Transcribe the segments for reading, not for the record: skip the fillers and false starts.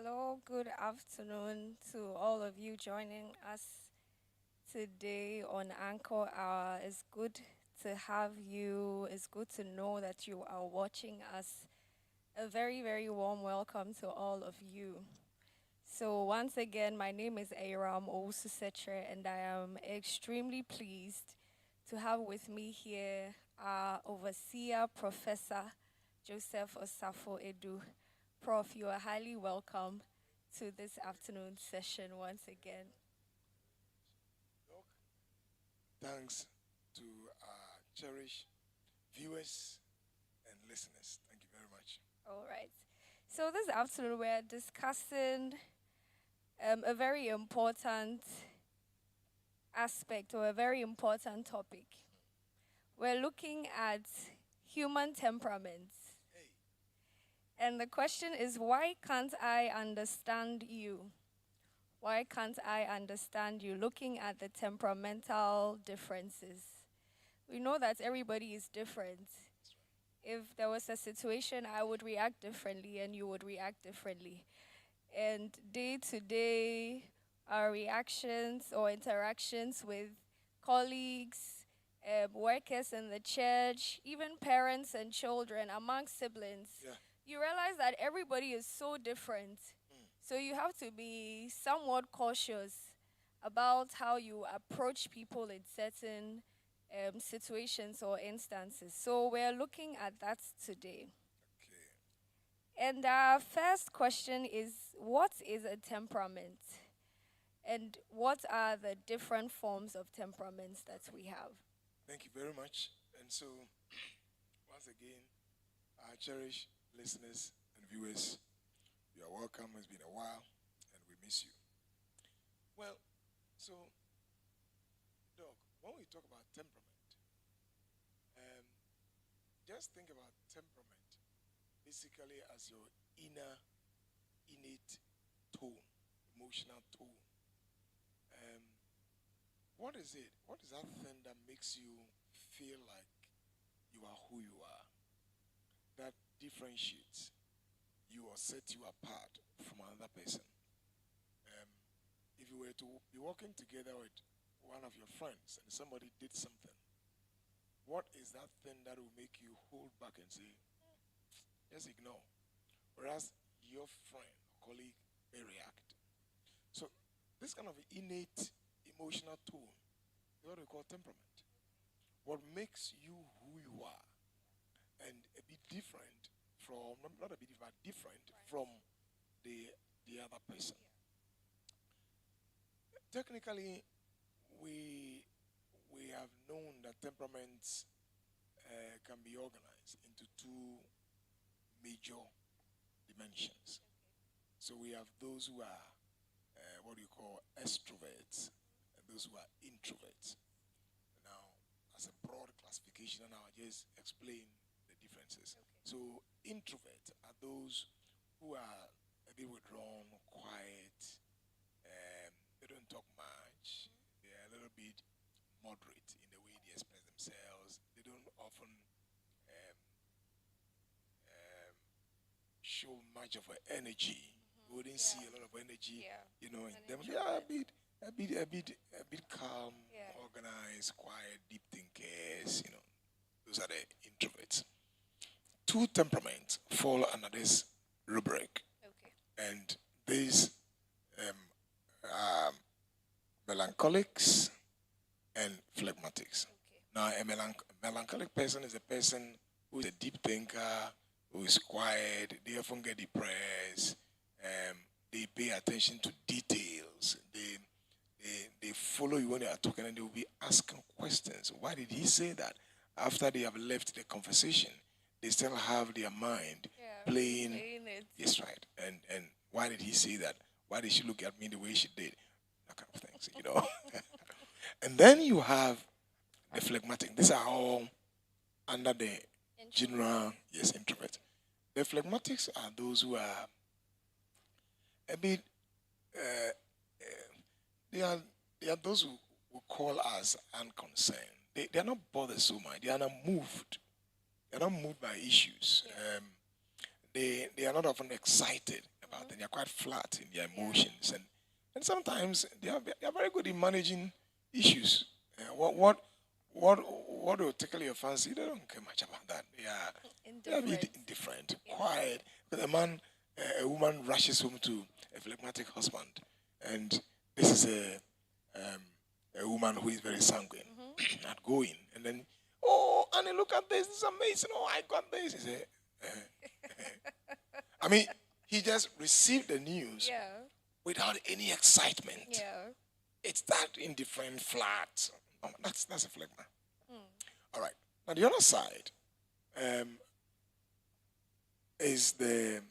Hello, good afternoon to all of you joining us today on Anchor Hour. It's good to have you. It's good to know that you are watching us. A very, very warm welcome to all of you. So, once again, my name is Aram Osusetre, and I am extremely pleased to have with me here our overseer, Professor Joseph Osafo Edu. Prof, you are highly welcome to this afternoon session once again. Thanks to our cherished viewers and listeners. Thank you very much. All right. So, this afternoon, we're discussing a very important aspect or a very important topic. We're looking at human temperaments. Hey, And the question is, why can't I understand you? Why can't I understand you? Looking at the temperamental differences. We know that everybody is different. If there was a situation, I would react differently and you would react differently. And day to day, our reactions or interactions with colleagues, workers in the church, even parents and children, among siblings, yeah. you realize that everybody is so different. So you have to be somewhat cautious about how you approach people in certain situations or instances. So we're looking at that today. Okay. And our first question is, what is a temperament? And what are the different forms of temperaments that we have? Thank you very much. And so, once again, our cherished listeners and viewers, you are welcome. It's been a while, and we miss you. Well, so, Doc, when we talk about temperament, um, just think about temperament basically as your innate tone, emotional tone. Um, what is it? What is that thing that makes you feel like you are who you are? That differentiates you or sets you apart from another person. Um, if you were to be walking together with one of your friends and somebody did something, what is that thing that will make you hold back and say, just ignore? Whereas your friend or colleague may react. So this kind of innate emotional tone is what we call temperament. What makes you who you are and a bit different from, not a bit, but different from the, the other person. Technically, we, we have known that temperaments can be organized into two major dimensions. So we have those who are what you call extroverts and those who are introverts. Now, as a broad classification, and I'll just explain the differences. So, introverts are those who are a bit withdrawn, quiet, they don't talk much, they're a little bit moderate in the way they express themselves. They don't often show much of an energy. We wouldn't see a lot of energy, Yeah. in An them. They are introvert. a bit calm, Yeah. organized, quiet, deep thinkers. Those are the introverts. Two temperaments fall under this rubric, Okay. and these um, are melancholics and phlegmatics. Okay. Now, a melancholic person is a person who is a deep thinker, who is quiet. They often get depressed. Um, they pay attention to details. They follow you when they are talking, and they will be asking questions. Why did he say that? After they have left the conversation, they still have their mind Yeah. playing. Playing it. Yes, right. And why did he say that? Why did she look at me the way she did? That kind of things. And then you have the phlegmatic. These are all under the general, yes, introvert. The phlegmatics are those who are a bit, uh, they are they are those who call us unconcerned. They are not bothered so much. They are not moved. They are not moved by issues. They are not often excited about them. They are quite flat in their emotions, and sometimes they are very good in managing issues. What will tickle your fancy? They don't care much about that. They are indifferent, quiet. But a woman rushes home to a phlegmatic husband, and this is a woman who is very sanguine, outgoing, and then, oh, Annie, look at this. This is amazing. Oh, I got this. He said, I mean, he just received the news without any excitement. Yeah. It's that indifferent, flat. Oh, that's a phlegma. All right. Now, the other side is the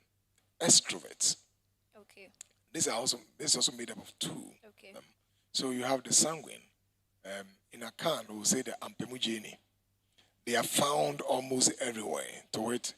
extroverts. Okay. This is also made up of two. Okay. So you have the sanguine. In Akan, we will say the ampemugeni. They are found almost everywhere. To it,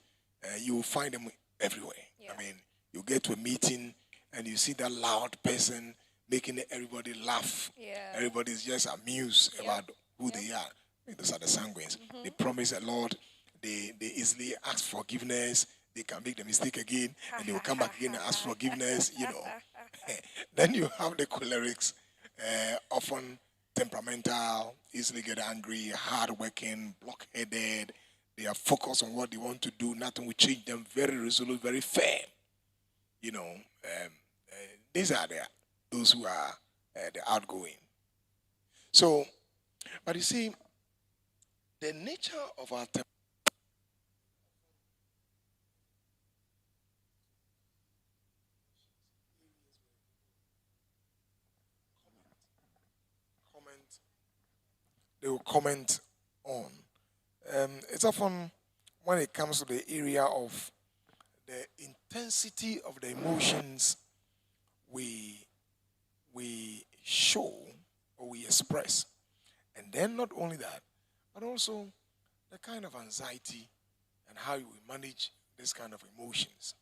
you will find them everywhere. Yeah. I mean, you get to a meeting and you see that loud person making everybody laugh. Yeah. Everybody's just amused about who they are. Those are the sanguines. They promise a lot. They easily ask forgiveness. They can make the mistake again, and they will come back again and ask forgiveness. Then you have the cholerics, often temperamental, easily get angry, hardworking, blockheaded. They are focused on what they want to do. Nothing will change them. Very resolute, very firm. These are those who are the outgoing. So, but you see, the nature of our temperament. They will comment on. It's often when it comes to the area of the intensity of the emotions we show or we express. And then not only that, but also the kind of anxiety and how you will manage this kind of emotions.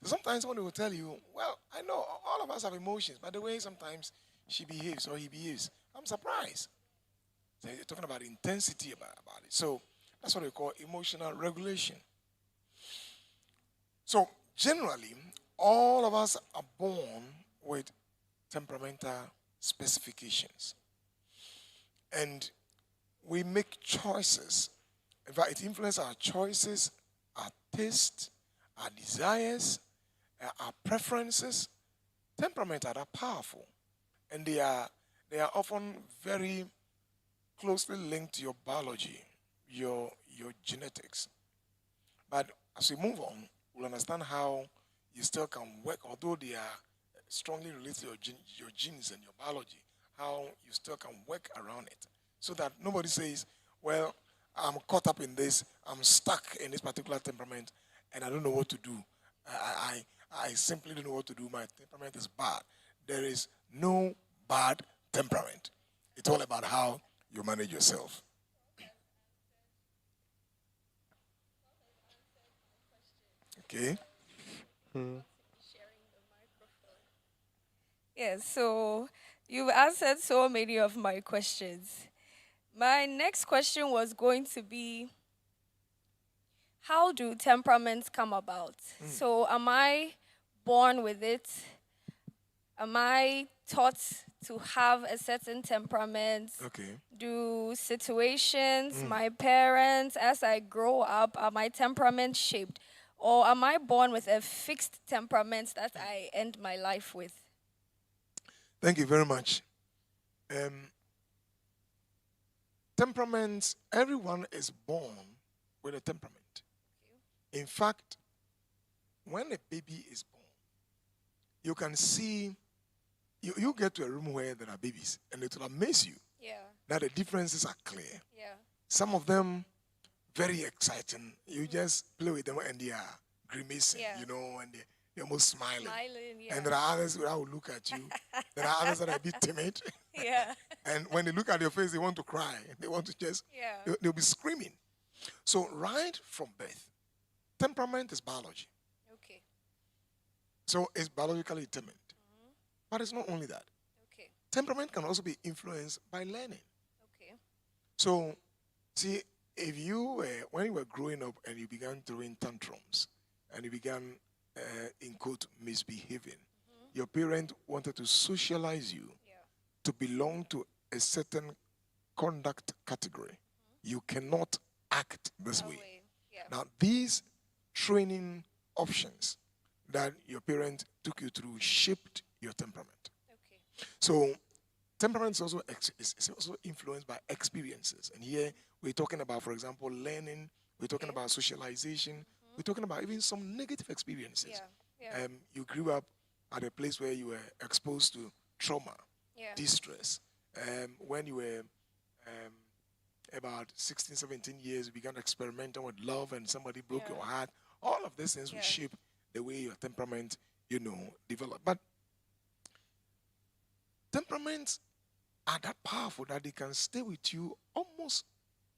So sometimes someone will tell you, well, I know all of us have emotions, but the way sometimes she behaves or he behaves, I'm surprised. So you're talking about intensity about it. So that's what we call emotional regulation. So generally, all of us are born with temperamental specifications. And we make choices. In fact, it influences our choices, our taste, our desires, our preferences. Temperament are powerful. And they are often very closely linked to your biology, your genetics. But as we move on, we'll understand how you still can work, although they are strongly related to your genes and your biology, how you still can work around it. So that nobody says, well, I'm caught up in this, I'm stuck in this particular temperament, and I don't know what to do. I simply don't know what to do. My temperament is bad. There is no bad temperament. It's all about how you manage yourself. Okay. Yes, so you've answered so many of my questions. My next question was going to be, how do temperaments come about? So am I born with it? Am I taught to have a certain temperament? Okay. Do situations, my parents, as I grow up, are my temperament shaped? Or am I born with a fixed temperament that I end my life with? Thank you very much. Temperaments, everyone is born with a temperament. In fact, when a baby is born, you can see, you get to a room where there are babies, and it will amaze you that the differences are clear. Yeah. Some of them, very exciting. You just play with them and they are grimacing, and they're almost smiling. And there are others that will look at you. There are others that are a bit timid. And when they look at your face, they want to cry. They want to just, they'll be screaming. So right from birth, temperament is biology. Okay. So it's biologically determined. But it's not only that. Okay. Temperament can also be influenced by learning. Okay. So, see, if you when you were growing up and you began throwing tantrums and you began in quote, misbehaving. Your parent wanted to socialize you to belong to a certain conduct category. You cannot act this way. Now, these training options that your parent took you through shaped your temperament. So, temperament is also influenced by experiences. And here we're talking about, for example, learning. We're talking about socialization. We're talking about even some negative experiences. You grew up at a place where you were exposed to trauma, distress. When you were about 16, 17 years, you began experimenting with love and somebody broke your heart. All of these things will shape the way your temperament, develop. But temperaments are that powerful that they can stay with you almost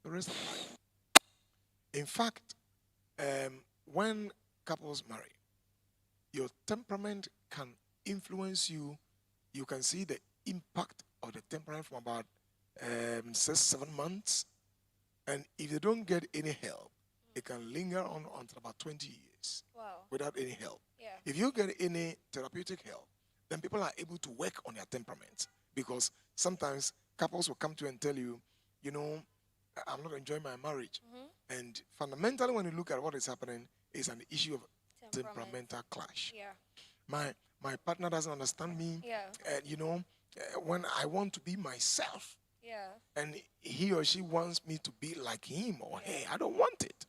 the rest of life. In fact, when couples marry, your temperament can influence you. You can see the impact of the temperament from about 6-7 months. And if they don't get any help, it can linger on until about 20 years without any help. If you get any therapeutic help, then people are able to work on their temperament, because sometimes couples will come to you and tell you, I'm not enjoying my marriage. And fundamentally, when you look at what is happening, it's an issue of temperamental clash. My partner doesn't understand me. And, when I want to be myself, and he or she wants me to be like him or her, I don't want it.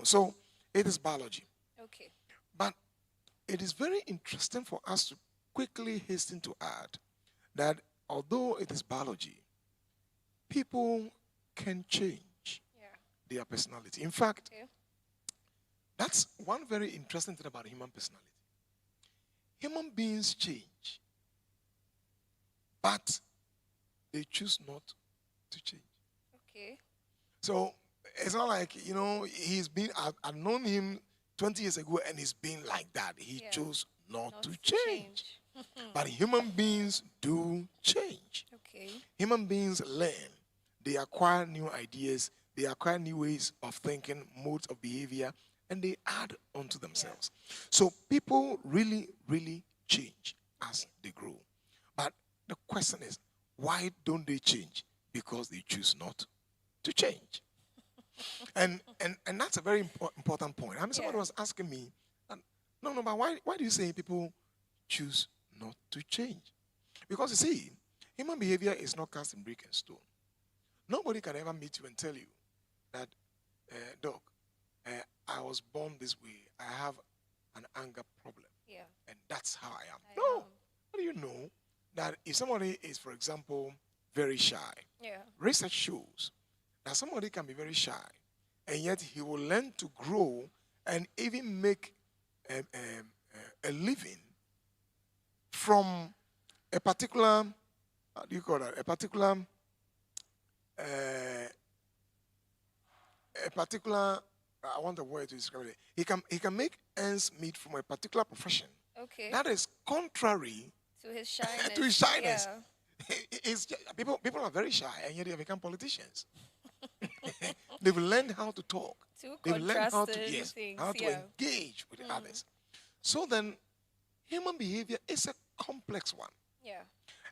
So it is biology. But it is very interesting for us to quickly hasten to add that although it is biology, people can change their personality. In fact, that's one very interesting thing about human personality. Human beings change, but they choose not to change. So it's not like, I've known him 20 years ago and he's been like that. He chose not to change. But human beings do change. Human beings learn. They acquire new ideas. They acquire new ways of thinking, modes of behavior, and they add onto themselves. So people really, really change as they grow. But the question is, why don't they change? Because they choose not to change. and that's a very important point. I mean, somebody was asking me, no, but why do you say people choose not to change? Because you see, human behavior is not cast in brick and stone. Nobody can ever meet you and tell you that, Doc, I was born this way. I have an anger problem. And that's how I am. No. How do you know that if somebody is, for example, very shy, research shows that somebody can be very shy, and yet he will learn to grow and even make a living from a particular, how do you call that? A particular, I want a word to describe it. He can make ends meet from a particular profession. That is contrary to his shyness. to his shyness. People are very shy, and yet they have become politicians. They've learned how to talk. They've learned how to engage with others. So then, human behavior is a complex one.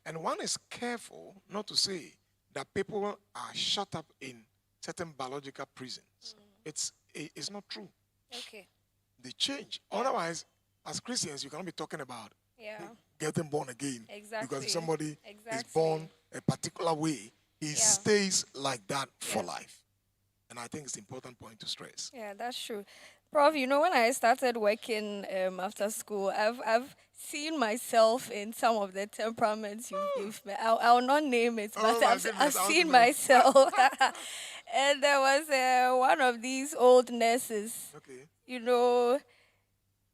And one is careful not to say that people are shut up in certain biological prisons. It's not true. They change. Otherwise, as Christians, you cannot be talking about getting born again. Because if somebody is born a particular way, he stays like that for life. And I think it's an important point to stress. Yeah, that's true. Prof, when I started working after school, I've seen myself in some of the temperaments you've met. I'll not name it, but I've seen myself. And there was one of these old nurses,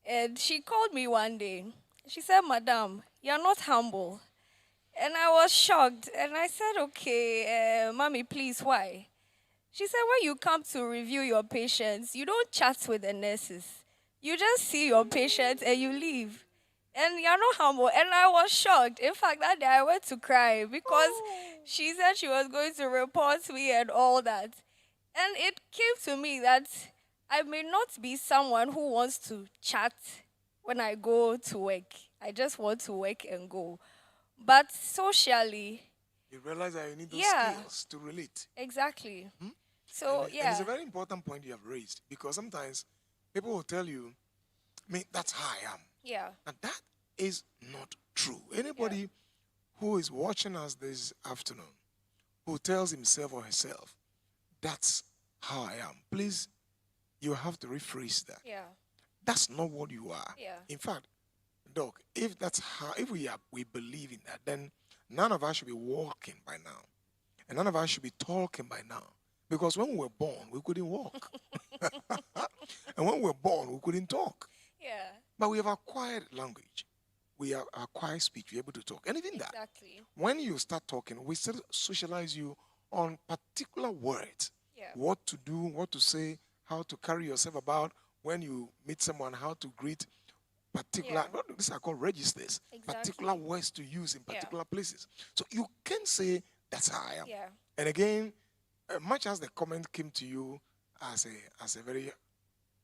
and she called me one day. She said, "Madam, you're not humble." And I was shocked. And I said, "Okay, mommy, please, why?" She said, "When you come to review your patients, you don't chat with the nurses. You just see your patients and you leave. And you're not humble." And I was shocked. In fact, that day I went to cry because she said she was going to report me and all that. And it came to me that I may not be someone who wants to chat when I go to work. I just want to work and go. But socially, You realize that you need those yeah, skills to relate. exactly. Hmm? So, And it's yeah, a very important point you have raised, because sometimes people will tell you, me, that's how I am. yeah, And that is not true. yeah, Anybody who is watching us this afternoon who tells himself or herself, that's how I am, please, you have to rephrase that. yeah, That's not what you are. yeah, In fact, Doc, if that's how, if we believe in that, then none of us should be walking by now, and none of us should be talking by now, because when we were born, we couldn't walk, and when we were born, we couldn't talk. yeah, But we have acquired language, we have acquired speech, we're able to talk, and even that, exactly. when you start talking, we still socialize you on particular words, Yeah, what to do, what to say, how to carry yourself about when you meet someone, how to greet particular, yeah, these are called registers, particular exactly. words to use in Yeah, particular places. So you can say, that's how I am. yeah, And again, much as the comment came to you as a very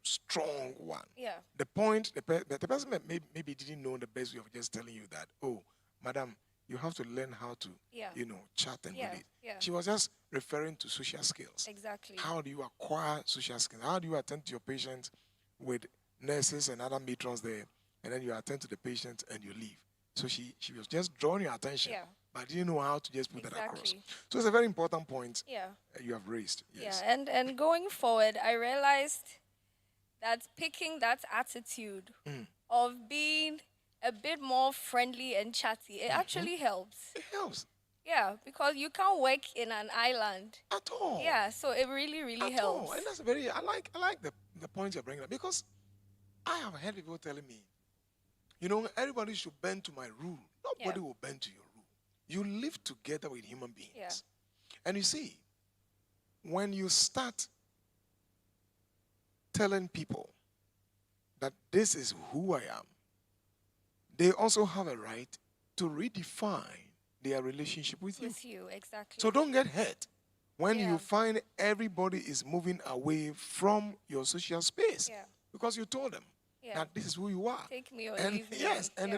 strong one, yeah, the point, the person maybe didn't know the best way of just telling you that, oh, madam, you have to learn how to, yeah, chat and yeah, relate. yeah, She was just referring to social skills. exactly. How do you acquire social skills? How do you attend to your patients with nurses and other matrons there, and then you attend to the patient and you leave? So she was just drawing your attention, Yeah, but didn't know how to just put that across. exactly. So it's a very important point Yeah, you have raised. yeah. Yes. And going forward, I realized that picking that attitude Mm. of being a bit more friendly and chatty, it actually helps. It helps Yeah, because you can't work in an island. at all. Yeah, so it really, really At all. helps. And that's very, I like the point you're bringing up, because I have heard people telling me, everybody should bend to my rule. Yeah, Nobody will bend to your rule. You live together with human beings. yeah, And you see, when you start telling people that this is who I am, they also have a right to redefine their relationship with you. with you, exactly. So don't get hurt when Yeah. you find everybody is moving away from your social space, Yeah, because you told them yeah. that this is who you are. Take me or And leave me. yes, and yeah.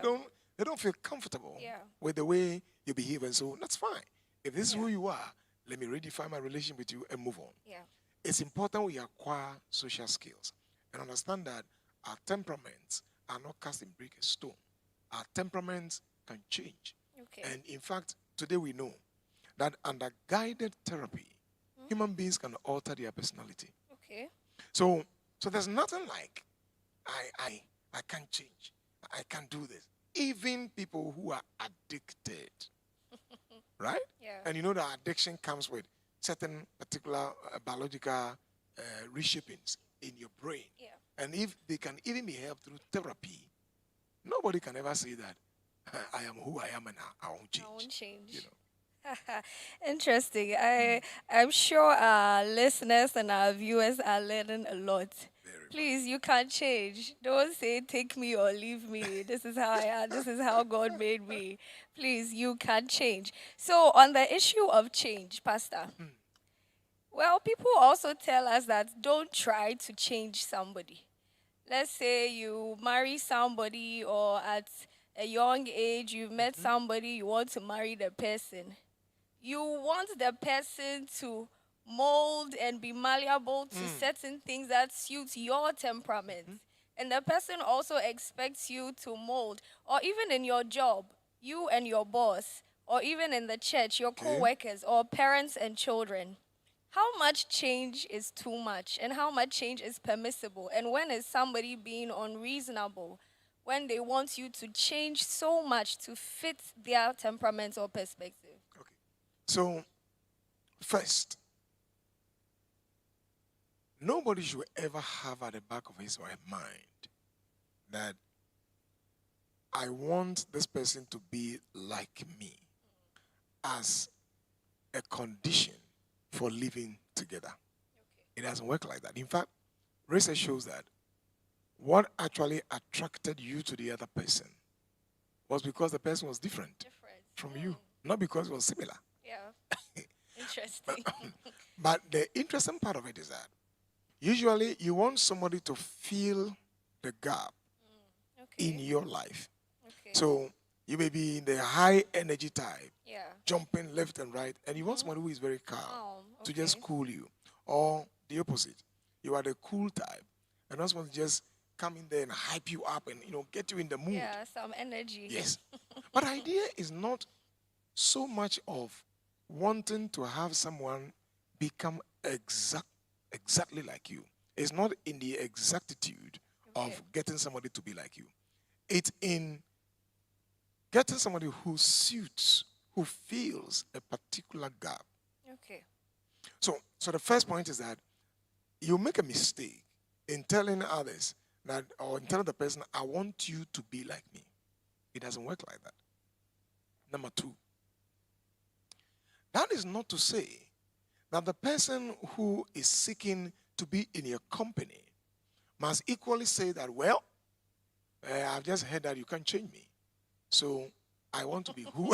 they don't feel comfortable Yeah. with the way you behave, and so that's fine. If this is Yeah. who you are, let me redefine my relationship with you and move on. Yeah, It's important we acquire social skills and understand that our temperaments are not cast in brick and stone. Our temperaments can change. okay. And in fact, today we know that under guided therapy, human beings can alter their personality. Okay. So there's nothing like I can't change. I can't do this. Even people who are addicted, right? Yeah. And you know that addiction comes with certain particular biological reshapings in your brain. Yeah. And if they can even be helped through therapy, nobody can ever say that I am who I am and I won't change. I won't change. You know. Interesting. I'm sure our listeners and our viewers are learning a lot. Very Please, you can't change. Don't say take me or leave me. This is how I am. This is how God made me. Please, you can't change. So on the issue of change, Pastor. Well, people also tell us that don't try to change somebody. Let's say you marry somebody, or at a young age you've met somebody, you want to marry the person. You want the person to mold and be malleable to certain things that suit your temperament. And the person also expects you to mold, or even in your job, you and your boss, or even in the church, your Okay. co-workers or parents and children. How much change is too much, and how much change is permissible? And when is somebody being unreasonable when they want you to change so much to fit their temperament or perspective? Okay. So, first, nobody should ever have at the back of his or her mind that I want this person to be like me as a condition for living together. It doesn't work like that. In fact, research shows that what actually attracted you to the other person was because the person was different from you, not because it was similar. Yeah. Interesting. But the interesting part of it is that usually you want somebody to fill the gap in your life. Okay. So you may be in the high energy type, Yeah. jumping left and right, and you want someone who is very calm to Okay. just cool you. Or the opposite, you are the cool type, and not someone to just come in there and hype you up and get you in the mood. Yeah, some energy. Yes. But the idea is not so much of wanting to have someone become exactly like you. It's not in the exactitude of getting somebody to be like you. It's in getting somebody who suits, who fills a particular gap. Okay. So the first point is that you make a mistake in telling others that, or in telling the person, I want you to be like me. It doesn't work like that. Number two, that is not to say that the person who is seeking to be in your company must equally say that, well, I've just heard that you can't change me. So I want to be who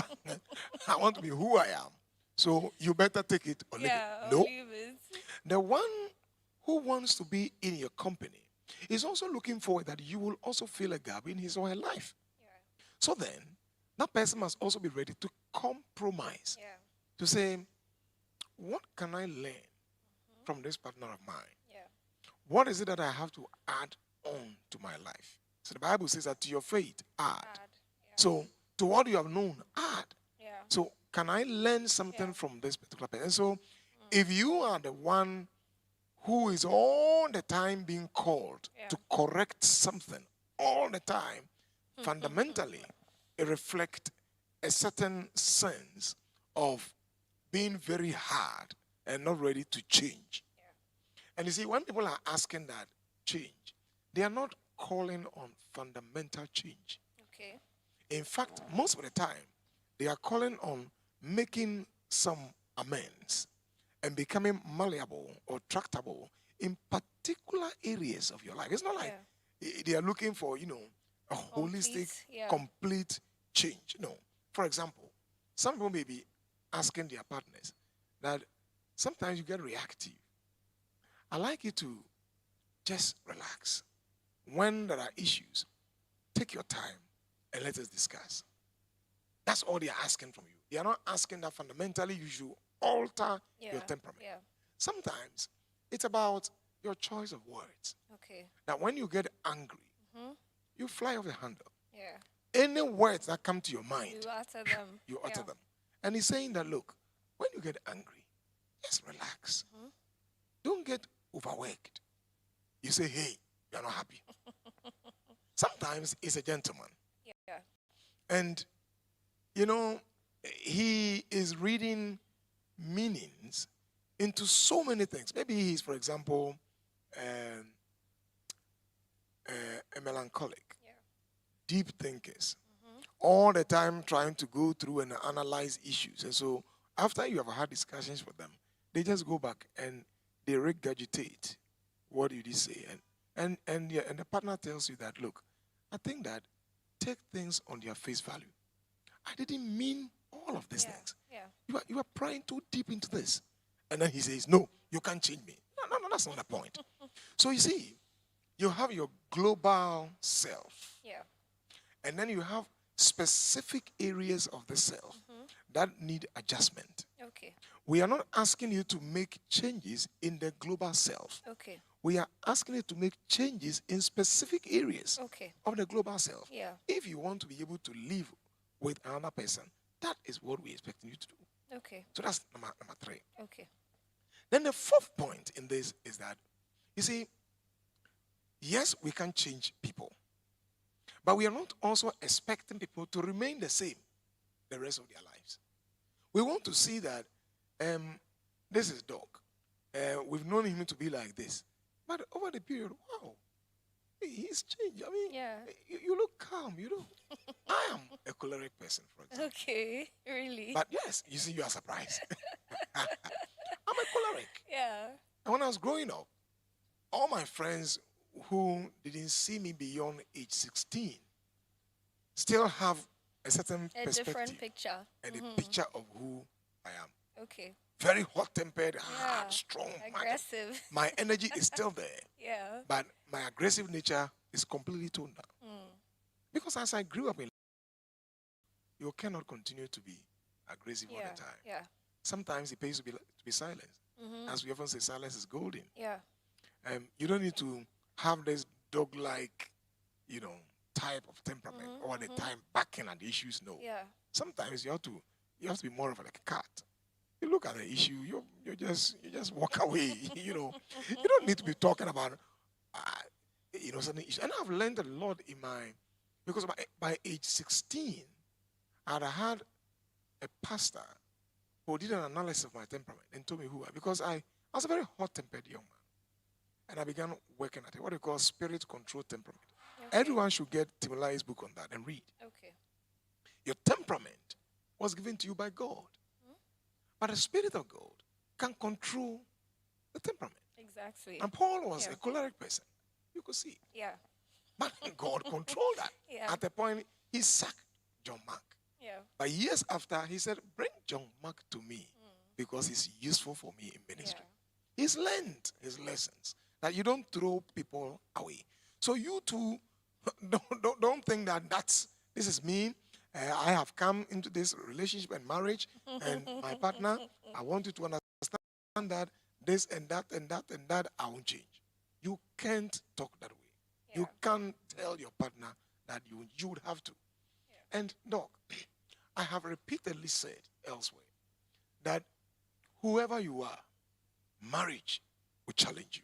I want to be who I am. So you better take it or leave it. No. Leave it. The one who wants to be in your company is also looking forward that you will also fill a gap in his or her life. Yeah. So then, that person must also be ready to compromise. Yeah. To say, what can I learn from this partner of mine? Yeah. What is it that I have to add on to my life? So the Bible says that to your faith, add. Yeah. So to what you have known, add. Yeah. So can I learn something from this particular person? And so if you are the one who is all the time being called to correct something all the time, fundamentally, it reflects a certain sense of being very hard and not ready to change. And you see, when people are asking that change, they are not calling on fundamental change. Okay. In fact, most of the time, they are calling on making some amends and becoming malleable or tractable in particular areas of your life. It's not like they are looking for, a holistic, complete change. No. For example, some people may be asking their partners that sometimes you get reactive. I like you to just relax. When there are issues, take your time and let us discuss. That's all they are asking from you. They are not asking that fundamentally you should alter your temperament. Yeah. Sometimes it's about your choice of words. Okay. That when you get angry, you fly off the handle. Yeah. Any words that come to your mind, you utter them. You utter them. And he's saying that, look, when you get angry, just relax. Don't get overworked. You say, hey, you're not happy. Sometimes he's a gentleman. Yeah. And, he is reading meanings into so many things. Maybe he's, for example, a melancholic, deep thinkers, all the time trying to go through and analyze issues. And so after you have had discussions with them, they just go back and they regurgitate what you did say. And the partner tells you that, look, I think that take things on their face value. I didn't mean all of these things. Yeah. You are prying too deep into this. And then he says, no, you can't change me. No, that's not the point. So you see, you have your global self. Yeah. And then you have specific areas of the self that need adjustment. Okay. We are not asking you to make changes in the global self. Okay. We are asking you to make changes in specific areas of the global self. Yeah. If you want to be able to live with another person, that is what we're expecting you to do. Okay. So that's number 3. Okay. Then the fourth point in this is that, you see, yes, we can change people. But we are not also expecting people to remain the same the rest of their lives. We want to see that this is Doc. We've known him to be like this. But over the period, wow, he's changed. I mean, you look calm, I am a choleric person, for example. Okay, really? But yes, you see, you are surprised. I'm a choleric. Yeah. And when I was growing up, all my friends who didn't see me beyond age 16 still have a certain perspective. Different picture. And a picture of who I am. Okay. Very hot-tempered, hard, strong. Aggressive. My energy is still there. Yeah. But my aggressive nature is completely toned down. Because as I grew up in, you cannot continue to be aggressive all the time. Yeah. Sometimes it pays to be silent. As we often say, silence is golden. Yeah. You don't need to have this dog-like, type of temperament all the time backing at the issues. No. Yeah. Sometimes you have to be more of like a cat. You look at the issue, you just walk away. You don't need to be talking about certain issues. And I've learned a lot because by age 16, I'd had a pastor who did an analysis of my temperament and told me who because I was a very hot-tempered young man. And I began working at it, what they call spirit control temperament. Okay. Everyone should get Timolai's book on that and read. Okay. Your temperament was given to you by God. But the Spirit of God can control the temperament. Exactly. And Paul was a choleric person. You could see. Yeah. But God controlled that. Yeah. At a point, he sacked John Mark. Yeah. But years after, he said, bring John Mark to me because he's useful for me in ministry. Yeah. He's learned his lessons. That you don't throw people away. So you too, don't think that this is me. I have come into this relationship and marriage, and my partner, I want you to understand that this and that and that and that, I won't change. You can't talk that way. Yeah. You can't tell your partner that you would have to. Yeah. And Doc, I have repeatedly said elsewhere that whoever you are, marriage will challenge you.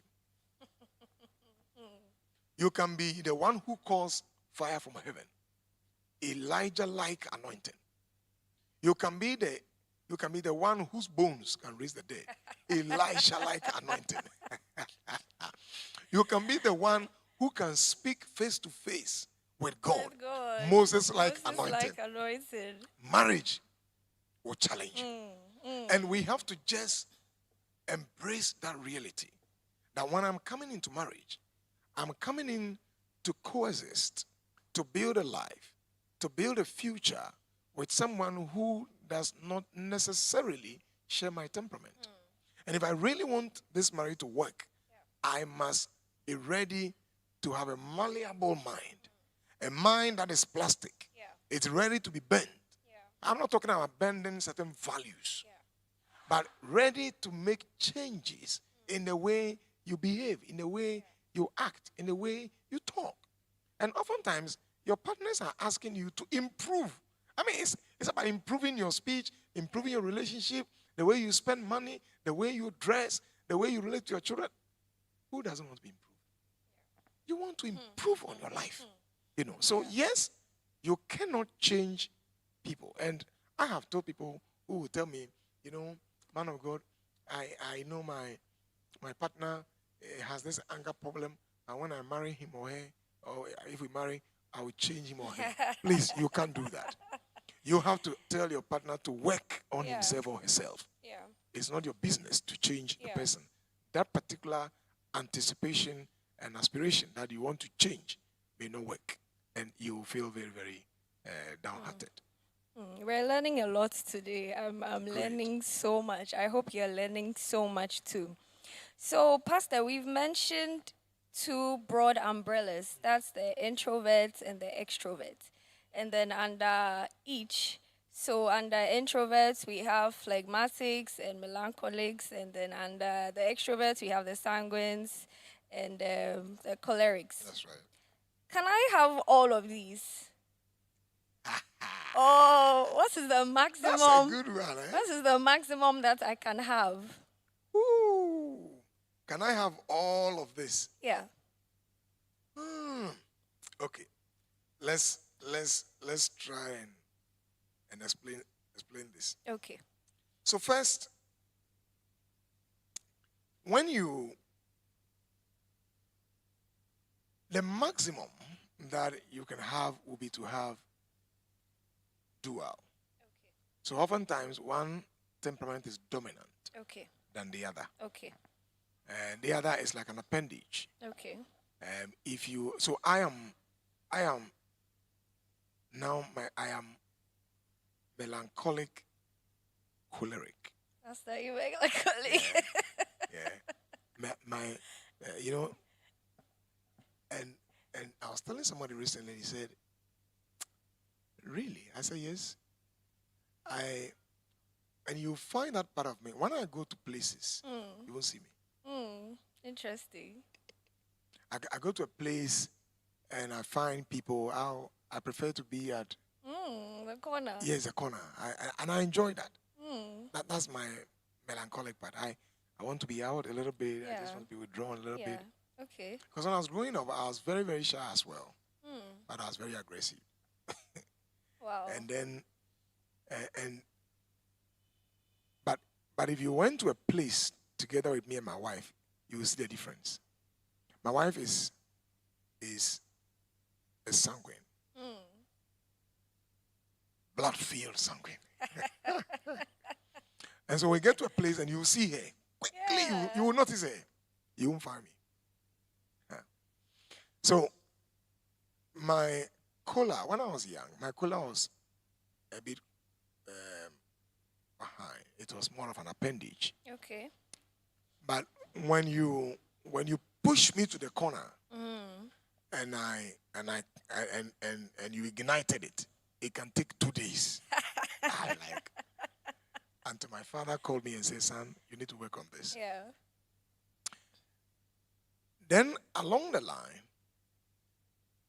You can be the one who calls fire from heaven. Elijah-like anointing. You can be the one whose bones can raise the dead. Elisha-like anointing. You can be the one who can speak face to face with God. Moses-like anointing. Marriage will challenge you. And we have to just embrace that reality. That when I'm coming into marriage, I'm coming in to coexist, to build a life, to build a future with someone who does not necessarily share my temperament. And if I really want this marriage to work, I must be ready to have a malleable mind, a mind that is plastic. It's ready to be bent. I'm not talking about bending certain values, but ready to make changes in the way you behave, in the way you act, in the way you talk. And oftentimes, your partners are asking you to improve. I mean, it's about improving your speech, improving your relationship, the way you spend money, the way you dress, the way you relate to your children. Who doesn't want to be improved? You want to improve on your life. So yes, you cannot change people. And I have told people who will tell me, man of God, I know my partner has this anger problem, and when I marry him or her, or if we marry, I will change him or her. Please, you can't do that. You have to tell your partner to work on himself or herself. Yeah. It's not your business to change the person. That particular anticipation and aspiration that you want to change may not work, and you will feel very, very downhearted. We're learning a lot today. I'm learning so much. I hope you're learning so much too. So, Pastor, we've mentioned two broad umbrellas. That's the introverts and the extroverts. And then under each, so under introverts, we have phlegmatics and melancholics. And then under the extroverts, we have the sanguines and the cholerics. That's right. Can I have all of these? Oh, what is the maximum? That's a good one, eh? What is the maximum that I can have? Ooh. Can I have all of this? Yeah. Okay. Let's try and explain this. Okay. So first, the maximum that you can have will be to have dual. Okay. So oftentimes one temperament is dominant than the other. Okay. And the other is like an appendage. Okay. I am melancholic choleric. That's not you melancholic. Yeah. And I was telling somebody recently, he said, really? I said, yes. And you find that part of me. When I go to places, you won't see me. Interesting. I go to a place and I find people. I prefer to be at The corner. yes, a corner. And I enjoy that. That's my melancholic part. I want to be out a little bit. Yeah. I just want to be withdrawn a little bit. Okay. Because when I was growing up, I was very, very shy as well. But I was very aggressive. Wow. And then, but if you went to a place together with me and my wife, you will see the difference. My wife is a sanguine. Blood-filled sanguine. And so we get to a place and you will see her. Quickly, you will notice her. You won't find me. So, my cola, when I was young, my cola was a bit behind. It was more of an appendage. Okay. But when you push me to the corner, and you ignited it, it can take 2 days. I like. Until my father called me and said, "Son, you need to work on this." Yeah. Then along the line,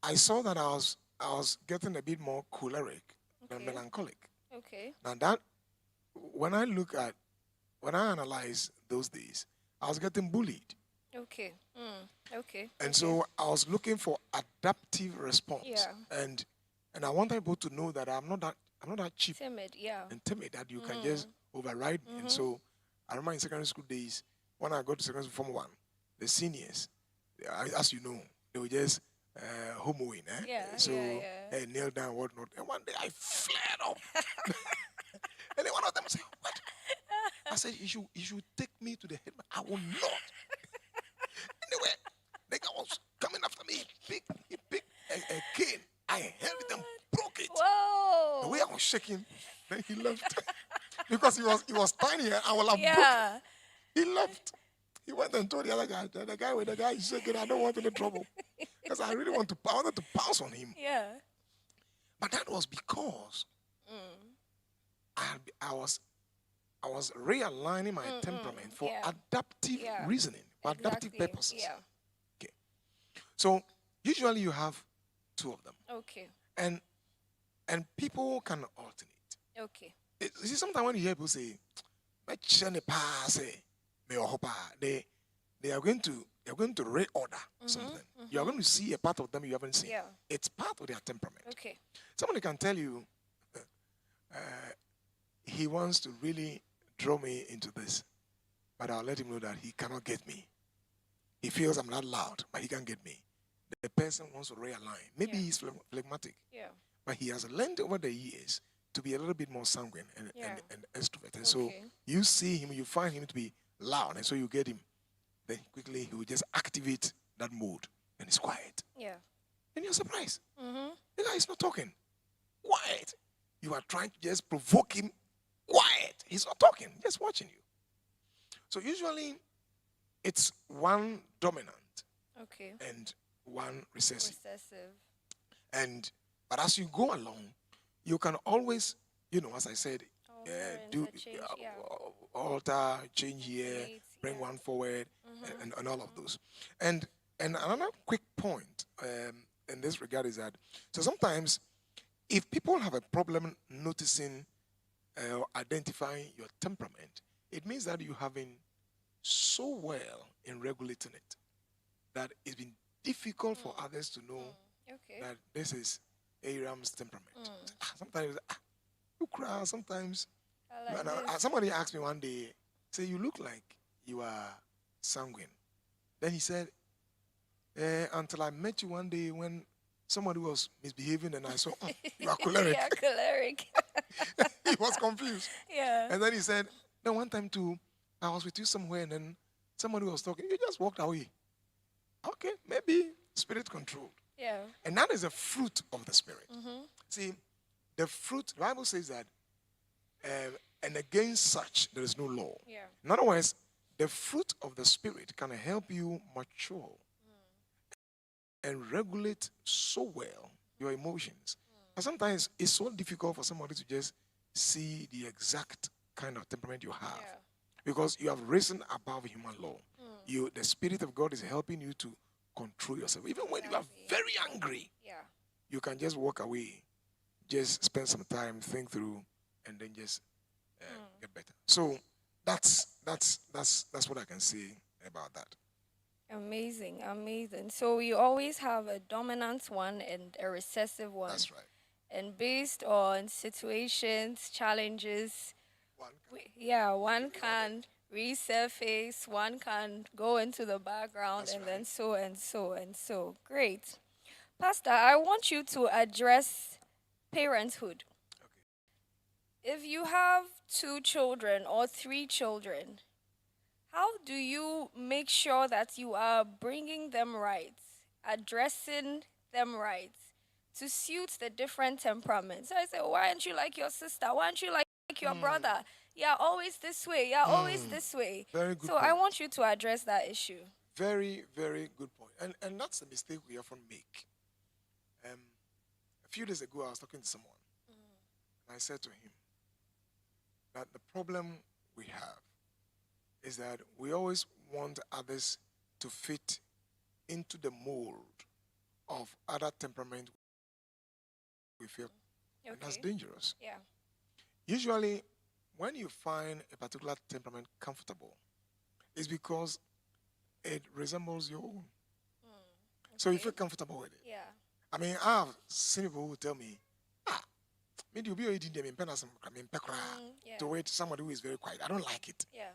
I saw that I was getting a bit more choleric than melancholic. Okay. Now that when I analyze those days, I was getting bullied. Okay. Okay. And so I was looking for adaptive response. Yeah. And I want people to know that I'm not that cheap Timid. Yeah. and timid that you can just override me. And so I remember in secondary school days, when I got to secondary school Form 1, the seniors, as you know, they were just homoing. Yeah. So yeah. kneel down, whatnot. And one day I flared up. And then one of them said, "What?" I said, you should take me to the head. I will not. Anyway, the guy was coming after me. He picked a cane. I held it and broke it. Whoa. The way I was shaking, then he left. Because he was tiny, I will have broken. Yeah. He left. He went and told the other guy, the guy is shaking, I don't want any trouble. Because I wanted to pounce on him. Yeah. But that was because I was realigning my temperament for adaptive reasoning, for adaptive purposes. Yeah. Okay. So usually you have 2 of them. Okay. And people can alternate. Okay. You see, sometimes when you hear people say, they are going to reorder something. You are going to see a part of them you haven't seen. Yeah. It's part of their temperament. Okay. Somebody can tell you, he wants to really draw me into this, but I'll let him know that he cannot get me. He feels I'm not loud, but he can't get me. The person wants to realign. Maybe he's phlegmatic, but he has learned over the years to be a little bit more sanguine and extrovert. And so you see him, you find him to be loud, and so you get him. Then quickly he will just activate that mode, and it's quiet. Yeah. And you're surprised. The guy is not talking. Quiet. You are trying to just provoke him. Quiet. He's not talking, just watching you. So usually it's one dominant and one recessive. But as you go along, you can always, as I said, alter, change here, bring one forward, and all of those. And another quick point in this regard is that, so sometimes if people have a problem noticing or identifying your temperament, it means that you have been so well in regulating it that it's been difficult for others to know that this is Aram's temperament. Sometimes you cry. Sometimes somebody asked me one day, say, "You look like you are sanguine." Then he said, "Until I met you one day when somebody was misbehaving and I saw, you are choleric." Yeah, choleric. He was confused. Yeah. And then he said, "Then one time too, I was with you somewhere and then somebody was talking. You just walked away." Okay, maybe spirit controlled. Yeah. And that is a fruit of the Spirit. See, the fruit, the Bible says that, and against such there is no law. Yeah. In other words, the fruit of the Spirit can help you mature and regulate so well your emotions But sometimes it's so difficult for somebody to just see the exact kind of temperament you have. Yeah. Because you have risen above human law. The Spirit of God is helping you to control yourself. Even when you are very angry, you can just walk away, just spend some time, think through, and then just get better. So that's what I can say about that. Amazing, amazing. So you always have a dominant one and a recessive one. That's right. And based on situations, challenges, one can resurface, one can go into the background, That's and right. then so and so and so. Great. Pastor, I want you to address parenthood. Okay. If you have 2 children or 3 children, how do you make sure that you are bringing them right, addressing them right, to suit the different temperaments? So I say, why aren't you like your sister? Why aren't you like your brother? Yeah, always this way. Yeah, always this way. Very good So point. I want you to address that issue. Very, very good point. And that's a mistake we often make. A few days ago, I was talking to someone, and I said to him that the problem we have is that we always want others to fit into the mold of other temperament we feel. Okay. And that's dangerous. Yeah. Usually, when you find a particular temperament comfortable, it's because it resembles your own. Okay. So you feel comfortable with it. Yeah. I mean, I've seen people who tell me, maybe you'll be eating them in Yeah. to wait somebody who is very quiet. I don't like it. Yeah.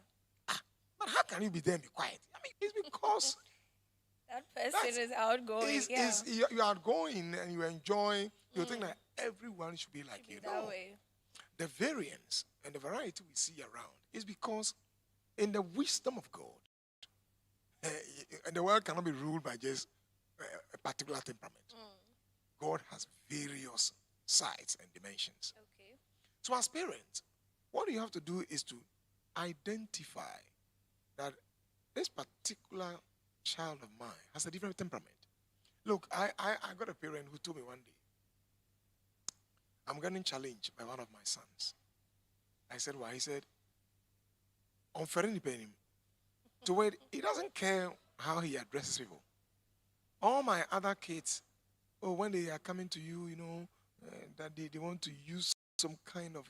But how can you be there and be quiet? I mean, it's because that person is outgoing. you are outgoing and you enjoy. You think that everyone should be like you. That way. The variance and the variety we see around is because in the wisdom of God, the world cannot be ruled by just a particular temperament. God has various sides and dimensions. Okay. So as parents, what you have to do is to identify that this particular child of mine has a different temperament. Look, I got a parent who told me one day, I'm getting challenged by one of my sons. I said, why? He said, on Ferrini Penim, to wait, he doesn't care how he addresses people. All my other kids, when they are coming to you, that they want to use some kind of,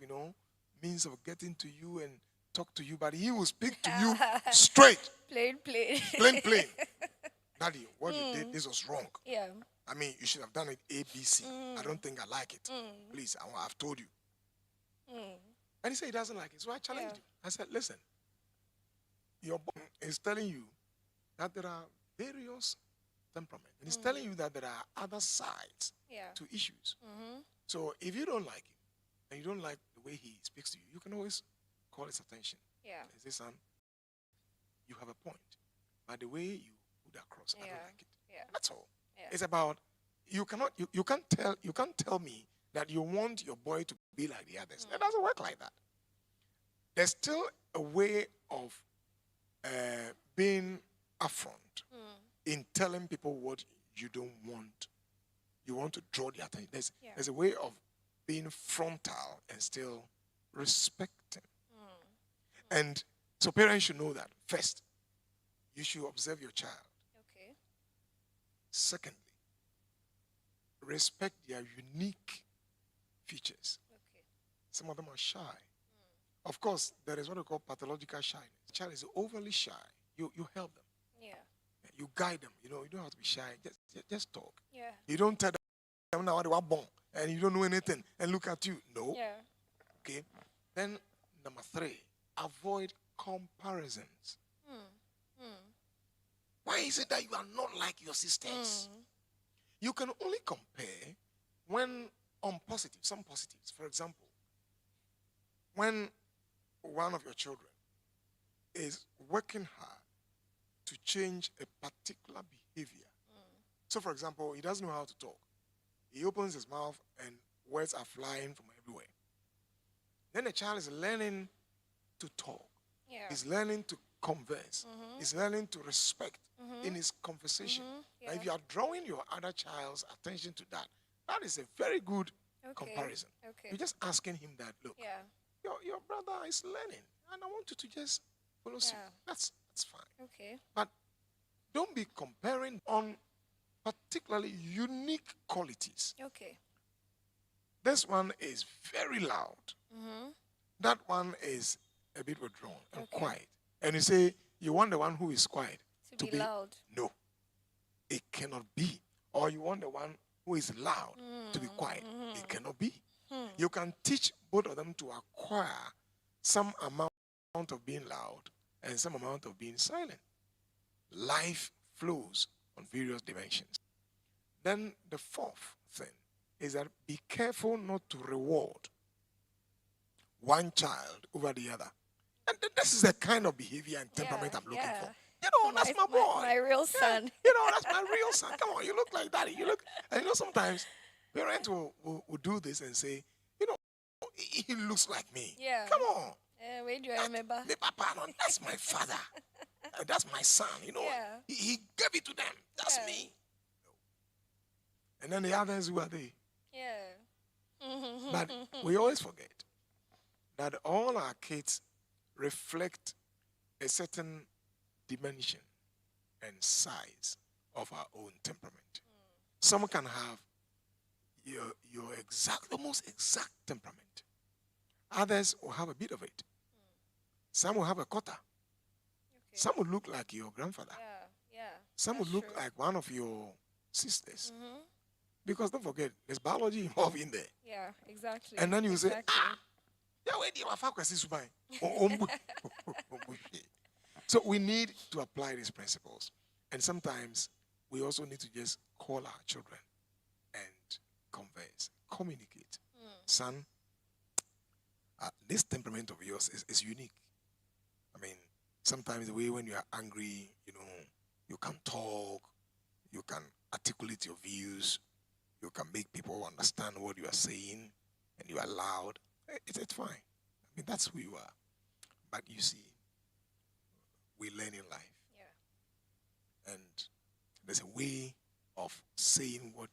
means of getting to you and talk to you, but he will speak to you straight. Plain. Plain. Daddy, what you did, this was wrong. Yeah. I mean, you should have done it A, B, C. I don't think I like it. Please, I've told you. And he said he doesn't like it. So I challenged him. I said, listen, your boy is telling you that there are various temperaments. And he's telling you that there are other sides to issues. So if you don't like him, and you don't like the way he speaks to you, you can always call his attention. Yeah. And say, son, you have a point. But the way you put across, I don't like it. Yeah. That's all. Yeah. It's about you can't tell me that you want your boy to be like the others. It doesn't work like that. There's still a way of being upfront in telling people what you don't want. You want to draw the attention. There's a way of being frontal and still respecting. And so parents should know that. First, you should observe your child. Okay. Secondly, respect their unique features. Okay. Some of them are shy. Of course, there is what we call pathological shyness. The child is overly shy. You help them. Yeah. You guide them. You don't have to be shy. Just talk. Yeah. You don't tell them now they were born and you don't know anything and look at you. No. Yeah. Okay. Then number 3, avoid comparisons. Why is it that you are not like your sisters? You can only compare when on some positives. For example, when one of your children is working hard to change a particular behavior. So, for example, he doesn't know how to talk. He opens his mouth and words are flying from everywhere. Then the child is learning to talk. Yeah. He's learning to converse. He's learning to respect in his conversation. Yeah. Now, if you are drawing your other child's attention to that, that is a very good comparison. Okay. You're just asking him that, look, Yeah. your brother is learning, and I want you to just follow suit. Yeah. That's fine. Okay. But don't be comparing on particularly unique qualities. Okay. This one is very loud. Mm-hmm. That one is a bit withdrawn and Okay. quiet. And you say, you want the one who is quiet To be loud. No, it cannot be. Or you want the one who is loud to be quiet. It cannot be. You can teach both of them to acquire some amount of being loud and some amount of being silent. Life flows on various dimensions. Then the fourth thing is that be careful not to reward one child over the other. And this is the kind of behavior and temperament I'm looking for. That's my boy. My real son. That's my real son. Come on, you look like daddy. And sometimes parents will do this and say, he looks like me. Yeah. Come on. Where do I remember? The papa, no, that's my father. That's my son. Yeah. He gave it to them. That's me. And then the others, who are they? Yeah. But we always forget that all our kids reflect a certain dimension and size of our own temperament. Some can have your almost exact temperament. Others will have a bit of it. Some will have a quarter. Okay. Some will look like your grandfather. Yeah. Some will look like one of your sisters. Because don't forget, there's biology involved in there. Yeah, exactly. And then you say, so we need to apply these principles. And sometimes we also need to just call our children and converse, communicate. Son, this temperament of yours is unique. I mean, sometimes the way when you are angry, you can talk, you can articulate your views, you can make people understand what you are saying, and you are loud. It's fine. I mean, that's who you are. But you see, we learn in life. Yeah. And there's a way of saying what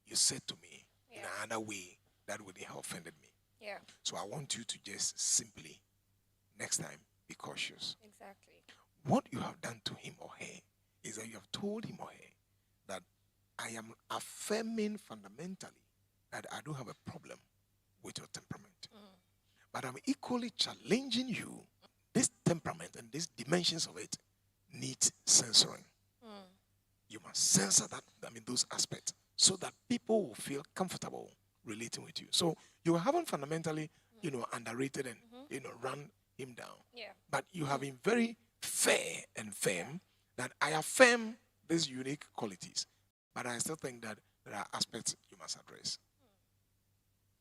you said to me in another way that would have offended me. Yeah. So I want you to just simply, next time, be cautious. Exactly. What you have done to him or her is that you have told him or her that I am affirming fundamentally that I don't have a problem with your temperament. But I'm equally challenging you. This temperament and these dimensions of it need censoring. You must censor those aspects so that people will feel comfortable relating with you. So you haven't fundamentally, underrated and, run him down. Yeah. But you have been very fair and firm that I affirm these unique qualities. But I still think that there are aspects you must address.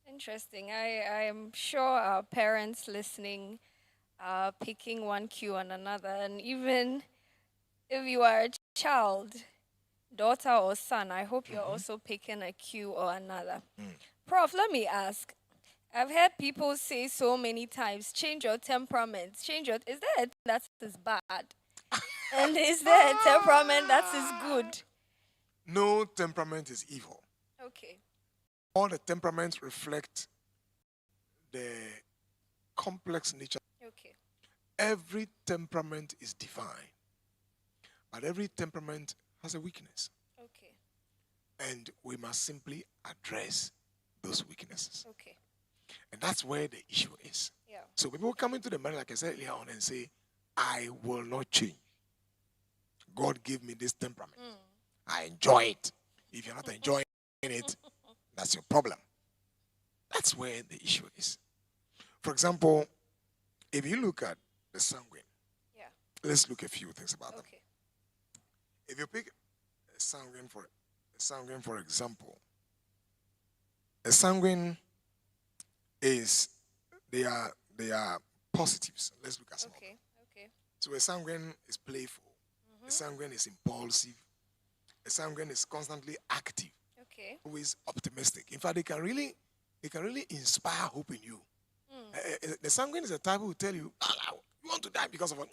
Interesting. I am sure our parents listening are picking one cue on another. And even if you are a child, daughter or son, I hope you're also picking a cue or another. Prof, let me ask. I've heard people say so many times, change your temperament. Is there a that is bad? And is there a temperament that is good? No temperament is evil. Okay. All the temperaments reflect the complex nature. Okay. Every temperament is divine. But every temperament has a weakness. Okay. And we must simply address those weaknesses. Okay. And that's where the issue is. Yeah. So people come into the marriage, like I said earlier on, and say, I will not change. God gave me this temperament. I enjoy it. If you're not enjoying it, that's your problem. That's where the issue is. For example, if you look at the sanguine, let's look at a few things about them. If you pick a sanguine for example, a sanguine is they are positives. Let's look at some of them. Okay. So a sanguine is playful. A sanguine is impulsive. A sanguine is constantly active. Okay. Always optimistic. In fact, they can really inspire hope in you. The sanguine is a type who will tell you, you want to die because of Yeah.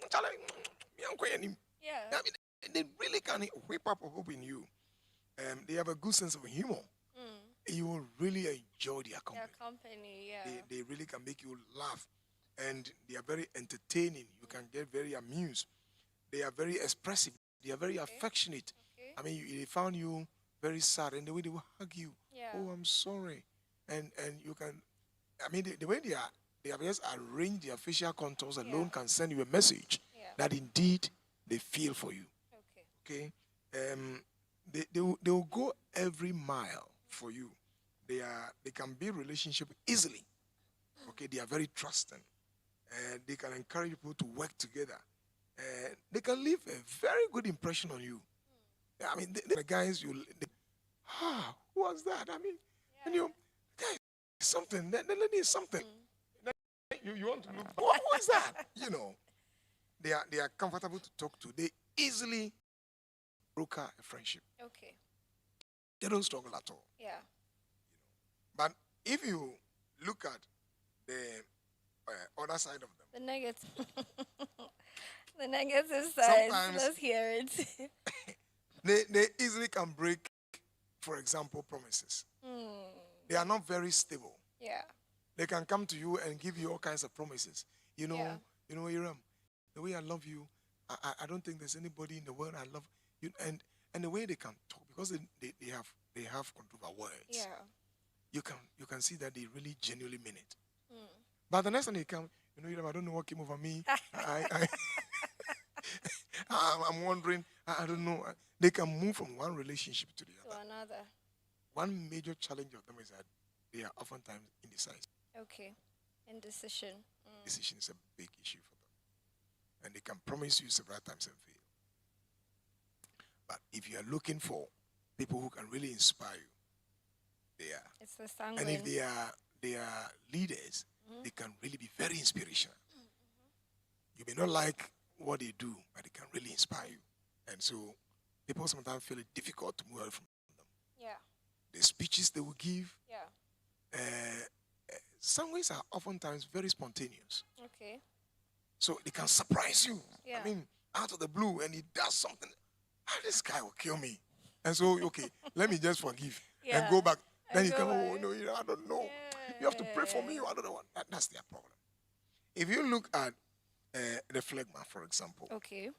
I mean, they really can whip up a hope in you. They have a good sense of humor. you will really enjoy their company. Their company, yeah. They really can make you laugh. And they are very entertaining. You can get very amused. They are very expressive. They are very affectionate. Okay. I mean, they found you very sad, and the way they will hug you. Yeah. Oh, I'm sorry. And you can, I mean, the way they have just arranged their facial contours alone can send you a message that indeed they feel for you. Okay. They will go every mile for you. They can build relationship easily. Okay, they are very trusting. They can encourage people to work together. They can leave a very good impression on you. I mean, the guys who was that? I mean, and you, guys, something. The lady is something. You want to look. What was that? You know, they are comfortable to talk to. They easily broker a friendship. Okay. They don't struggle at all. Yeah. But if you look at the other side of them, the negative, the negative side. Sometimes let's hear it. they easily can break, for example, promises. They are not very stable. Yeah. They can come to you and give you all kinds of promises. You know, Iram, the way I love you, I don't think there's anybody in the world I love you. And the way they can talk, because they have control over words. Yeah. You can see that they really genuinely mean it. But the next time they come, Iram, I don't know what came over me. I'm wondering, I don't know. They can move from one relationship to the other. To another. One major challenge of them is that they are oftentimes indecisive. Okay. Indecision. Decision is a big issue for them. And they can promise you several times and fail. But if you are looking for people who can really inspire you, they are. It's the sanguine. And if they are leaders, they can really be very inspirational. You may not like what they do, but they can really inspire you. And so people sometimes feel it difficult to move away from them. Yeah. The speeches they will give, yeah. Some ways are oftentimes very spontaneous. Okay. So they can surprise you. Yeah. I mean, out of the blue, and he does something. This guy will kill me. And so, okay, let me just forgive and go back. Then you come, oh, no, I don't know. Yeah. You have to pray for me. I don't know what. That's their problem. If you look at the phlegma, for example. Okay.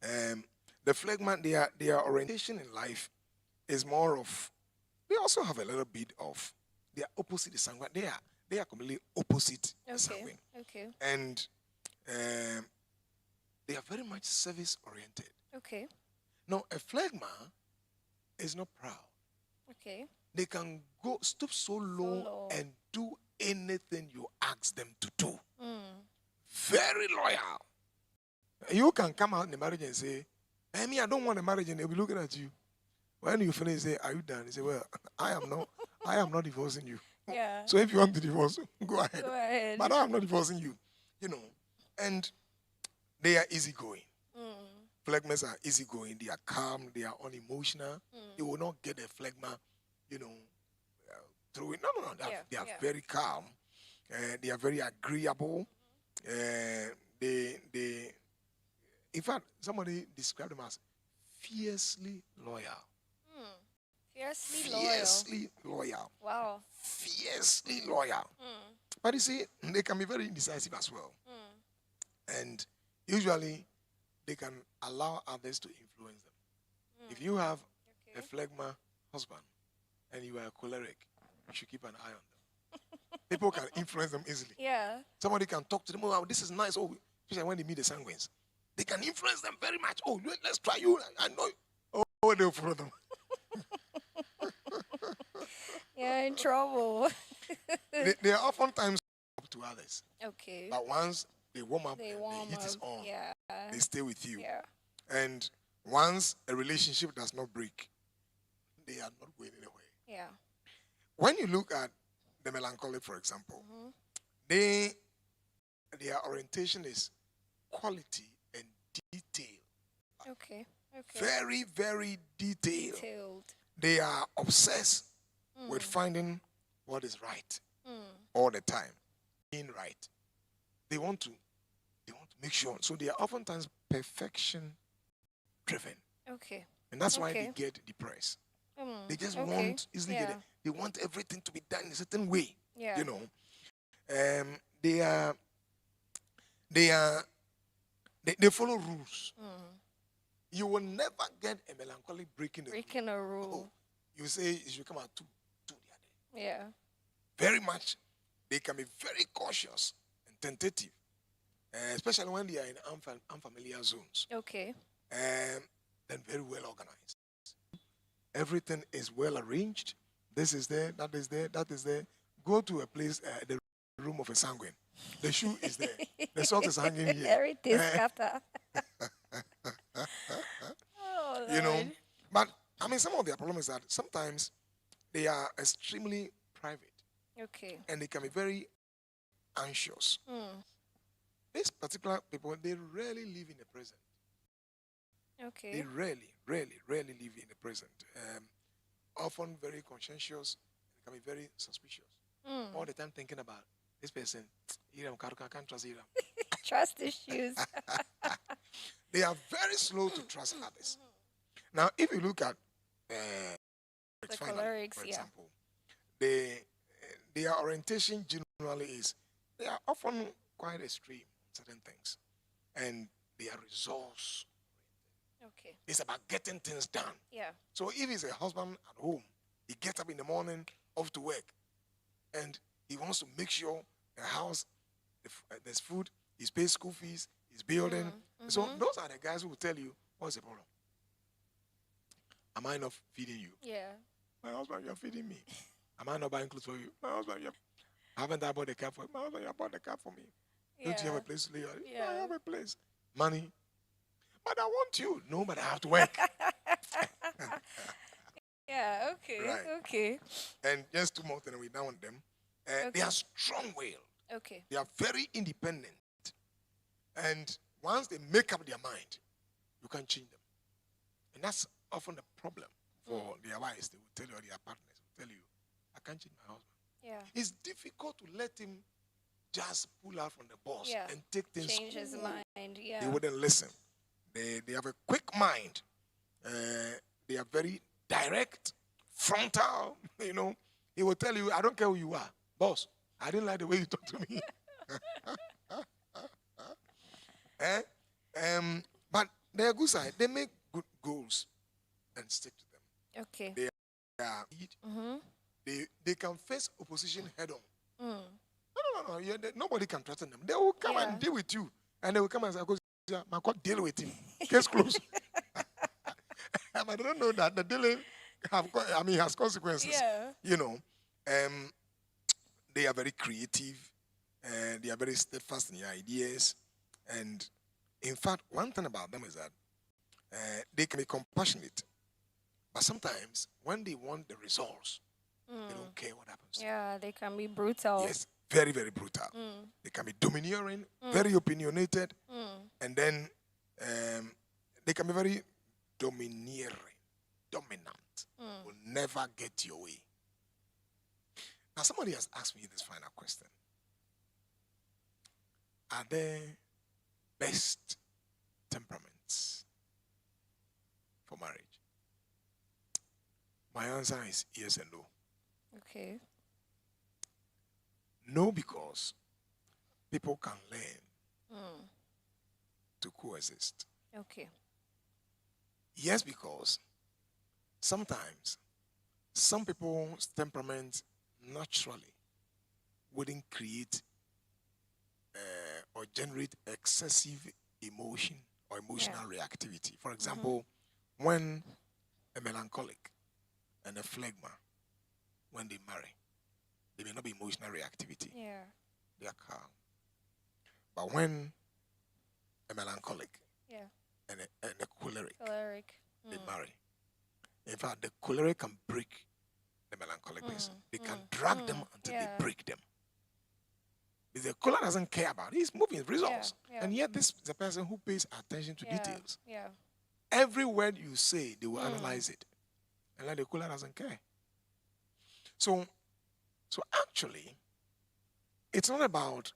The phlegma, their orientation in life is more of, they also have a little bit of, they are opposite the sanguine. They are completely opposite the sanguine. Okay. And they are very much service oriented. Okay. Now, a phlegma is not proud. Okay. They can stoop so low and do anything you ask them to do. Very loyal. You can come out in the marriage and say, hey, me, I don't want a marriage, and they'll be looking at you. When you finish, say, are you done? They say, well, I am not divorcing you. Yeah. So if you want to divorce, go ahead. Go ahead. But I am not divorcing you. And they are easygoing. Phlegmas are easygoing. They are calm. They are unemotional. You will not get a phlegma, through it. No. They are very calm. They are very agreeable. In fact, somebody described them as fiercely loyal. Fiercely loyal. Wow. Fiercely loyal. But you see, they can be very indecisive as well. And usually, they can allow others to influence them. If you have a phlegma husband and you are a choleric, you should keep an eye on them. People can influence them easily. Yeah. Somebody can talk to them, oh, this is nice. Oh, especially when they meet the sanguines. They can influence them very much. Oh, let's try you. I know. Oh, they'll follow them. You're in trouble. They are oftentimes up to others. Okay. But once they warm up, the heat is on. Yeah. They stay with you. Yeah. And once a relationship does not break, they are not going anywhere. Yeah. When you look at the melancholic, for example, their orientation is quality and detail. Okay. Very, very detailed. They are obsessed with finding what is right all the time, being right. They want to make sure. So they are oftentimes perfection driven. Okay. And that's why they get depressed. They just want easily get it. They want everything to be done in a certain way. Yeah. You know, they follow rules. You will never get a melancholic breaking a rule. Oh, you say it should come at 2 the other. Yeah. Very much. They can be very cautious and tentative, especially when they are in unfamiliar zones. Okay. Then very well organized. Everything is well arranged. This is there, that is there, that is there. Go to a place, the room of a sanguine. The shoe is there. The sock is hanging here. Everything scatter. Oh, you know, but I mean, some of their problem is that sometimes they are extremely private. Okay. And they can be very anxious. These particular people, they rarely live in the present. Okay. They rarely live in the present. Often very conscientious, and can be very suspicious. All the time thinking about this person. I can't trust him. Trust issues. They are very slow to trust others. Now, if you look at the cholerics, for example, their orientation generally is they are often quite extreme in certain things, and they are resource. Okay. It's about getting things done. Yeah. So if he's a husband at home, he gets up in the morning, off to work, and he wants to make sure the house, there's food, he's paid school fees, he's building. So those are the guys who will tell you, what's the problem? Am I not feeding you? Yeah. My husband, you're feeding me. Am I not buying clothes for you? My husband, haven't I bought the car for you? My husband, you bought the car for me. Yeah. Don't you have a place to live? Yeah. I have a place. Money. But I want you. No, but I have to work. Yeah, okay. Right. Okay. And just 2 more things, we're done with them. They are strong-willed. Okay. They are very independent. And once they make up their mind, you can't change them. And that's often the problem for their wives. They will tell you, or their partners will tell you, I can't change my husband. Yeah. It's difficult to let him just pull out from the boss and take things. Change his mind. Yeah. They wouldn't listen. They have a quick mind. They are very direct, frontal. You know, he will tell you, I don't care who you are, boss. I didn't like the way you talk to me. But their good side, they make good goals and stick to them. Okay. They are they can face opposition head on. No. Nobody can threaten them. They will come and deal with you, and they will come and say, "My God, deal with him. Case closed." But I don't know that the dealing has consequences. Yeah. You know, they are very creative, and they are very steadfast in their ideas, and in fact, one thing about them is that they can be compassionate, but sometimes when they want the results, they don't care what happens. Yeah, they can be brutal. Yes, very, very brutal. They can be domineering, very opinionated, and then they can be very domineering, dominant, will never get your way. Now, somebody has asked me this final question. Are there best temperaments for marriage? My answer is yes and no. Okay. No, because people can learn to coexist. Okay. Yes, because sometimes some people's temperament naturally wouldn't create or generate excessive emotion or emotional reactivity. For example, when a melancholic and a phlegma, when they marry, there may not be emotional reactivity. Yeah. They are calm. But when a melancholic and a choleric, they marry, in fact, the choleric can break the melancholic person. They can drag them until they break them. If the choleric doesn't care about it, he's moving results. And yet this is a person who pays attention to details. Yeah. Every word you say, they will analyze it. And like the choleric doesn't care. So actually, it's not about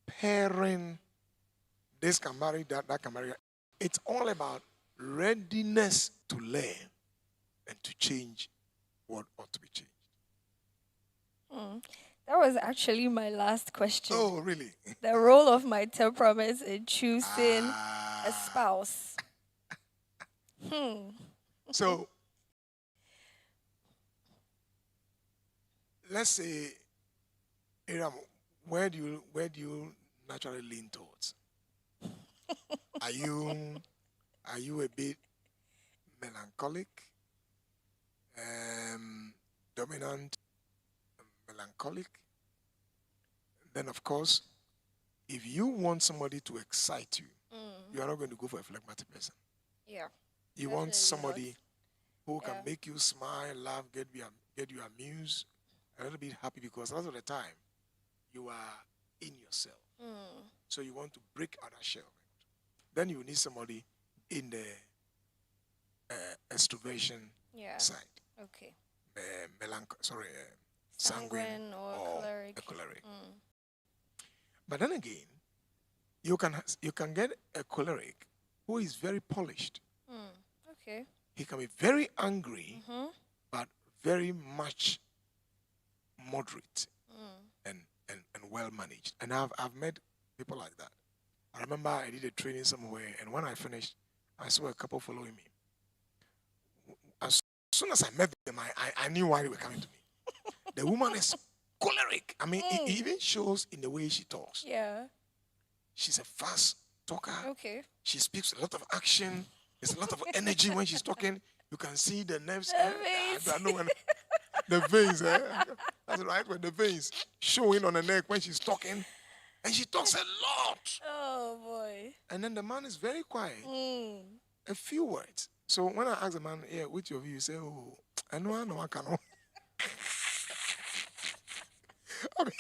pairing this can marry that, that can marry that. It's all about readiness to learn and to change what ought to be changed. That was actually my last question. Oh, really? The role of my temperaments in choosing a Ah. spouse. So let's say, Aram, where do you naturally lean towards? Are you a bit melancholic, dominant, melancholic? Then of course, if you want somebody to excite you, you are not going to go for a phlegmatic person. Yeah. You want somebody who can Yeah. make you smile, laugh, get you amused, a little bit happy, because a lot of the time you are in yourself. So you want to break out of shell. Then you need somebody in the extroversion side. Okay. Sanguine or a choleric. But then again, you can get a choleric who is very polished. Okay. He can be very angry, but very much moderate and well managed. And I've met people like that. I remember I did a training somewhere, and when I finished, I saw a couple following me. As soon as I met them, I knew why they were coming to me. The woman is choleric. I mean, it even shows in the way she talks. Yeah. She's a fast talker. Okay. She speaks a lot of action. There's a lot of energy when she's talking. You can see the nerves. I know when the veins. That's right, when the veins showing on the neck when she's talking. And she talks a lot. Oh, boy. And then the man is very quiet. A few words. So when I ask the man, yeah, which of you say, oh, I know, I cannot. I mean,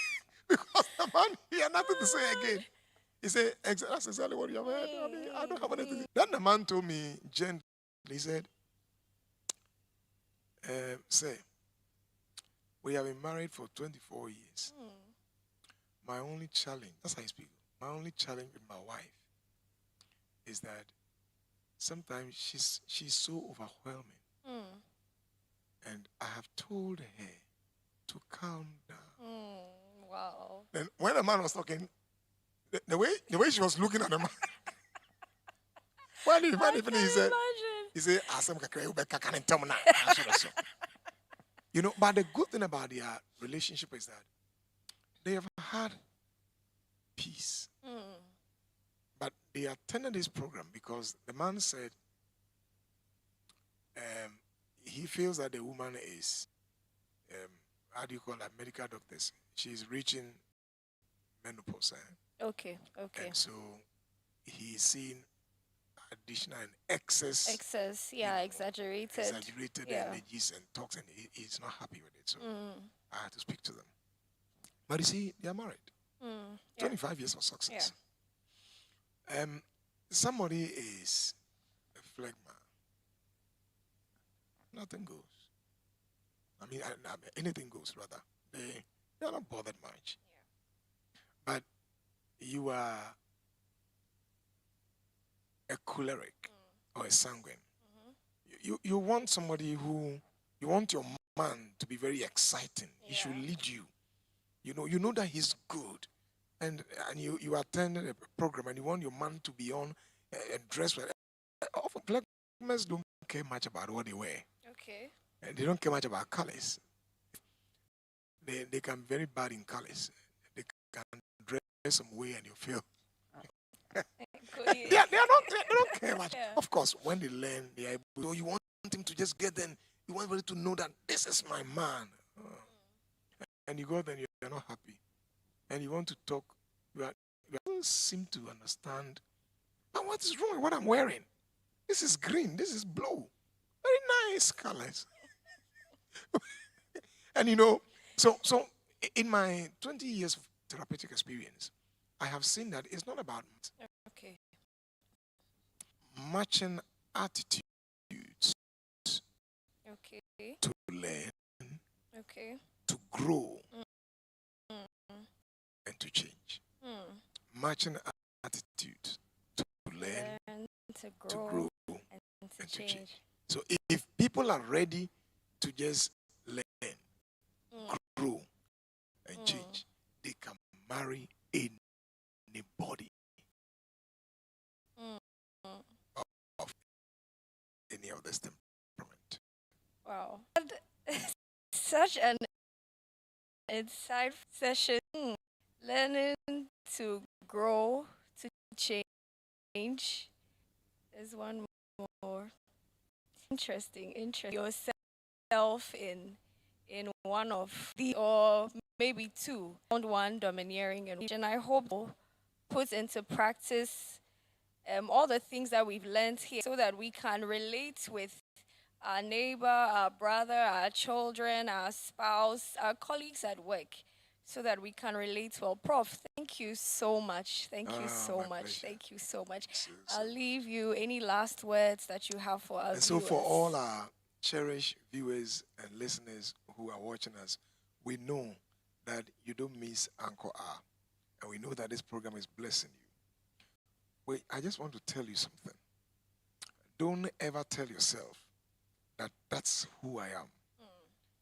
because the man, he had nothing to say again. He said, that's exactly what you have heard. I mean, I don't have anything to say. Then the man told me gently, he said, say, we have been married for 24 years. My only challenge, that's how I speak, my only challenge with my wife is that sometimes she's so overwhelming. And I have told her to calm down. Wow. Then when the man was talking, the way she was looking at the man, when he finished, he said, you know, but the good thing about their relationship is that they have had peace. But they attended this program because the man said he feels that the woman is, how do you call that, medical doctors, she's reaching menopause. Okay. And so he's seeing additional and excess, exaggerated energies and talks, and he's not happy with it. So I had to speak to them. But you see, they are married. 25 years of success. Somebody is a phlegma. Nothing goes. I mean, anything goes, rather. They are not bothered much. But you are a choleric or a sanguine. You want somebody who, you want your man to be very exciting. He should lead you. You know that he's good. And you attended a program and you want your man to be on and dress well. Often phlegmas don't care much about what they wear. Okay. And they don't care much about colors. They can be very bad in colors. They can dress some way and you feel. they don't care much. Of course, when they learn, they are able. So you want him to just get them. You want everybody to know that this is my man. And you go there and you're not happy. And you want to talk. You don't seem to understand. But what is wrong with what I'm wearing? This is green. This is blue. Very nice colors. And so in my 20 years of therapeutic experience, I have seen that it's not about matching attitudes to learn, to grow, and to change. Matching attitudes to learn, to grow and to change. So if people are ready to just learn, grow, marry anybody of any of this temperament. Wow. Such an insightful session. Learning to grow, to change is one more. Interesting. Yourself in one of the, or maybe two, found one domineering, and I hope put into practice all the things that we've learned here so that we can relate with our neighbor, our brother, our children, our spouse, our colleagues at work, so that we can relate well. Prof, thank you so much. Thank you so My much. pleasure. Thank you so much. So I'll leave you any last words that you have for our and viewers. so for all our cherished viewers and listeners who are watching us, we know that you don't miss Anchor R. And we know that this program is blessing you. Wait, I just want to tell you something. Don't ever tell yourself that that's who I am.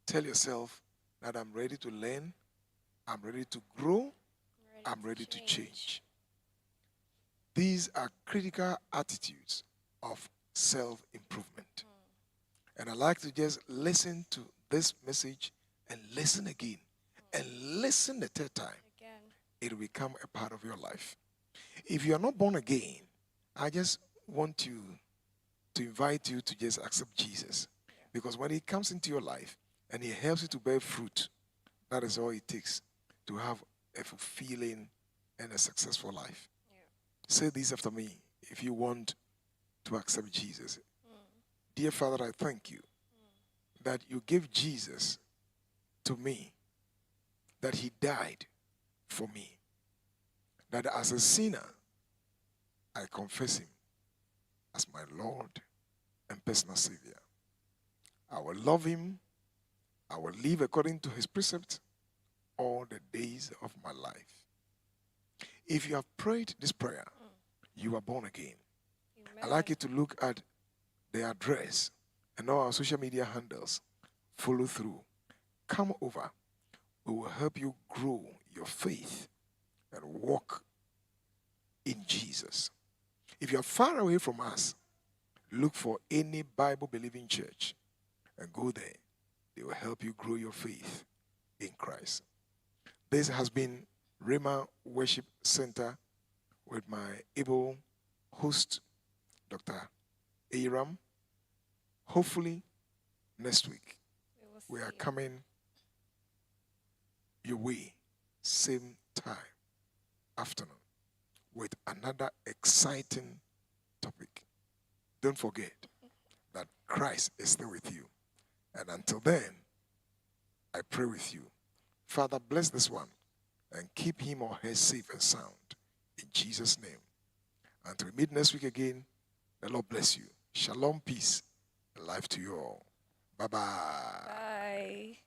Tell yourself that I'm ready to learn, I'm ready to grow, I'm ready to change. These are critical attitudes of self-improvement. And I like to just listen to this message and listen again and listen the third time. It will become a part of your life. If you are not born again, I just want to invite you to just accept Jesus. Because when he comes into your life and he helps you to bear fruit, that is all it takes to have a fulfilling and a successful life. Say this after me if you want to accept Jesus. Dear Father, I thank you that you gave Jesus to me, that he died for me, that as a sinner, I confess him as my Lord and personal Savior. I will love him. I will live according to his precepts all the days of my life. If you have prayed this prayer, you are born again. Amen. I'd like you to look at the address and all our social media handles. Follow through. Come over. We will help you grow your faith and walk in Jesus. If you are far away from us, look for any Bible-believing church and go there. They will help you grow your faith in Christ. This has been Rhema Worship Centre with my able host, Dr. Aram. Hopefully, next week, we are coming your way, same time, afternoon, with another exciting topic. Don't forget that Christ is still with you. And until then, I pray with you. Father, bless this one and keep him or her safe and sound. In Jesus' name. Until we meet next week again, the Lord bless you. Shalom, peace, and life to you all. Bye-bye. Bye.